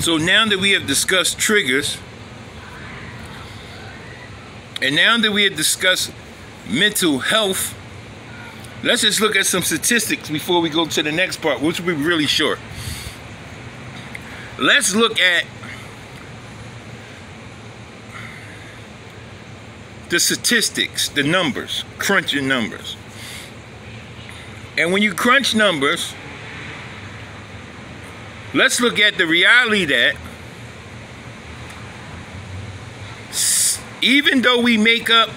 So now that we have discussed triggers, and now that we have discussed mental health, let's just look at some statistics before we go to the next part, which will be really short. Let's look at the statistics, the numbers, crunching numbers. And when you crunch numbers, let's look at the reality that even though we make up,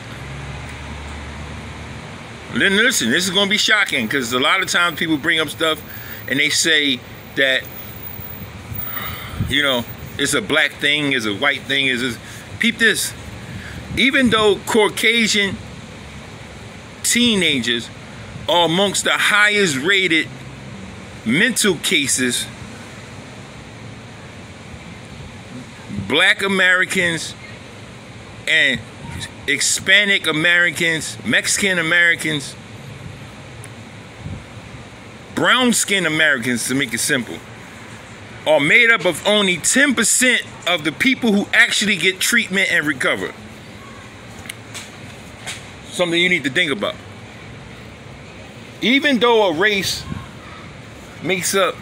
then listen, this is going to be shocking, because a lot of times people bring up stuff and they say that, you know, it's a black thing, it's a white thing, peep this. Even though Caucasian teenagers are amongst the highest rated mental cases, Black Americans and Hispanic Americans, Mexican Americans, brown skinned Americans, to make it simple, are made up of only 10% of the people who actually get treatment and recover. Something you need to think about. Even though a race makes up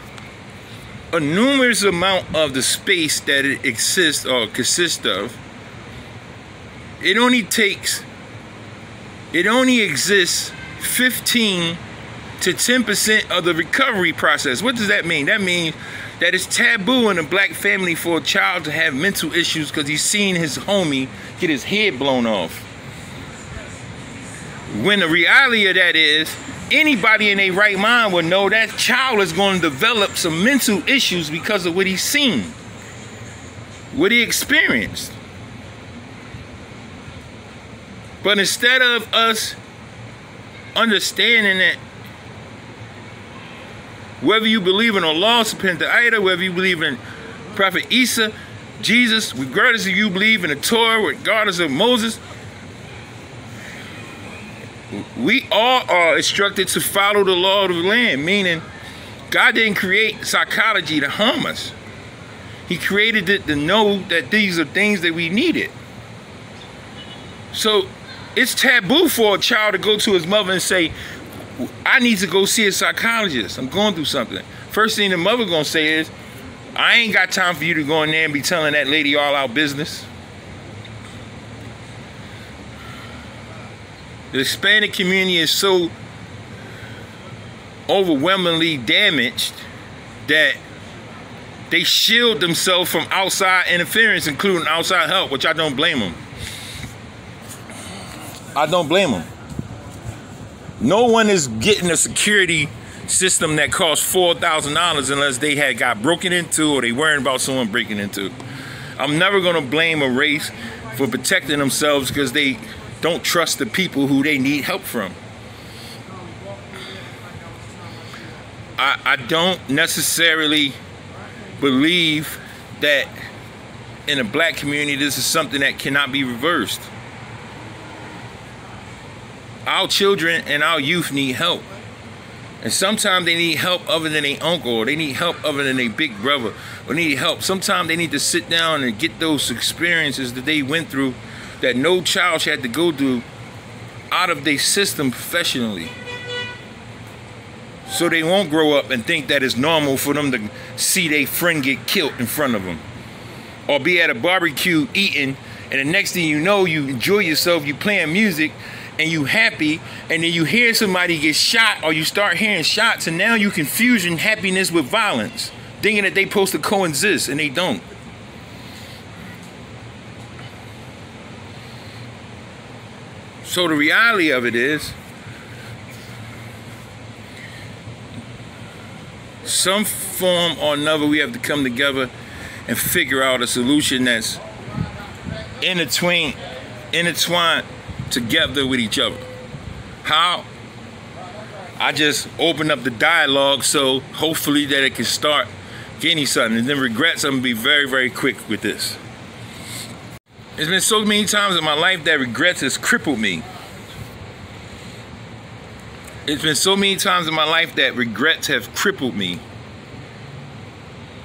a numerous amount of the space that it exists or consists of, it only exists 15 to 10% of the recovery process. What does that mean? That means that it's taboo in a black family for a child to have mental issues because he's seen his homie get his head blown off. When the reality of that is, anybody in their right mind would know that child is going to develop some mental issues because of what he's seen, what he experienced. But instead of us understanding that, whether you believe in Allah subhanahu wa ta'ala, whether you believe in Prophet Isa, Jesus, regardless if you believe in the Torah, regardless of Moses, we all are instructed to follow the law of the land, meaning God didn't create psychology to harm us. He created it to know that these are things that we needed. So it's taboo for a child to go to his mother and say, I need to go see a psychologist. I'm going through something. First thing the mother gonna say is, I ain't got time for you to go in there and be telling that lady all our business. The Hispanic community is so overwhelmingly damaged that they shield themselves from outside interference, including outside help, which I don't blame them. I don't blame them. No one is getting a security system that costs $4,000 unless they had got broken into or they worrying about someone breaking into. I'm never going to blame a race for protecting themselves because they don't trust the people who they need help from. I don't necessarily believe that in the black community this is something that cannot be reversed. Our children and our youth need help. And sometimes they need help other than their uncle, or they need help other than their big brother, or need help. Sometimes they need to sit down and get those experiences that they went through that no child should have to go through out of their system professionally. So they won't grow up and think that it's normal for them to see their friend get killed in front of them. Or be at a barbecue eating, and the next thing you know, you enjoy yourself, you playing music, and you happy, and then you hear somebody get shot, or you start hearing shots, and now you confusing happiness with violence, thinking that they supposed to coexist, and they don't. So the reality of it is, some form or another we have to come together and figure out a solution that's intertwined together with each other. How? I just open up the dialogue so hopefully that it can start getting something. And then regrets, I'm gonna be very, very quick with this. There's been so many times in my life that regrets has crippled me. It's been so many times in my life that regrets have crippled me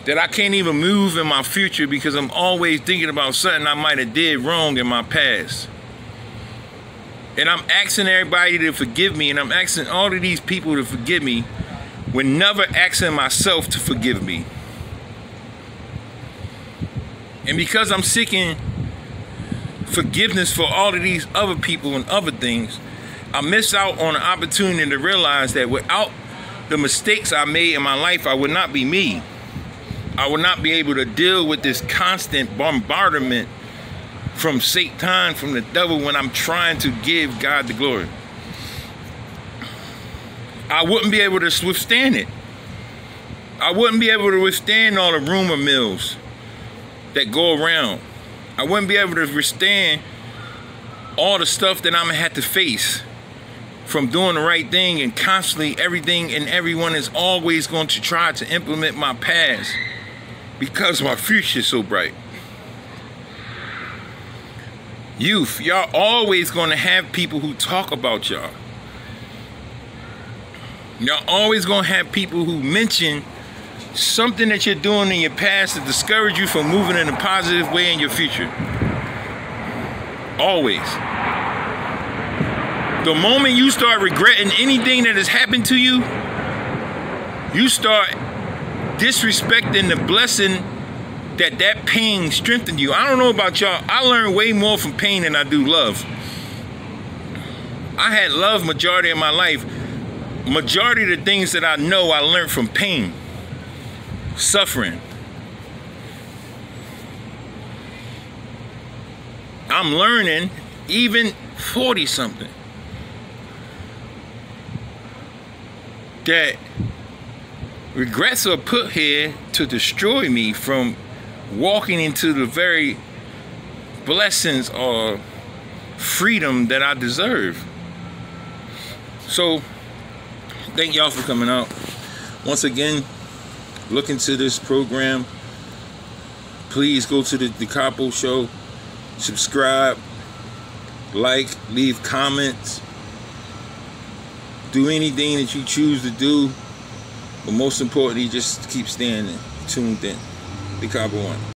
that I can't even move in my future because I'm always thinking about something I might have did wrong in my past. And I'm asking everybody to forgive me, and I'm asking all of these people to forgive me when never asking myself to forgive me. And because I'm seeking forgiveness for all of these other people and other things, I miss out on an opportunity to realize that without the mistakes I made in my life, I would not be me. I would not be able to deal with this constant bombardment from Satan, from the devil, when I'm trying to give God the glory. I wouldn't be able to withstand it. I wouldn't be able to withstand all the rumor mills that go around. I wouldn't be able to withstand all the stuff that I'm gonna have to face from doing the right thing, and constantly everything and everyone is always going to try to implement my past because my future is so bright. Youth, y'all always going to have people who talk about y'all. Y'all always going to have people who mention something that you're doing in your past to discourage you from moving in a positive way in your future. Always. The moment you start regretting anything that has happened to you, you start disrespecting the blessing that pain strengthened you. I don't know about y'all. I learned way more from pain than I do love. I had love majority of my life. Majority of the things that I know I learned from pain, suffering. I'm learning, even 40-something, that regrets are put here to destroy me from walking into the very blessings or freedom that I deserve. So, thank y'all for coming out. Once again, look into this program. Please go to the Capo Show. Subscribe, like, leave comments. Do anything that you choose to do. But most importantly, just keep staying tuned in. The Capo One.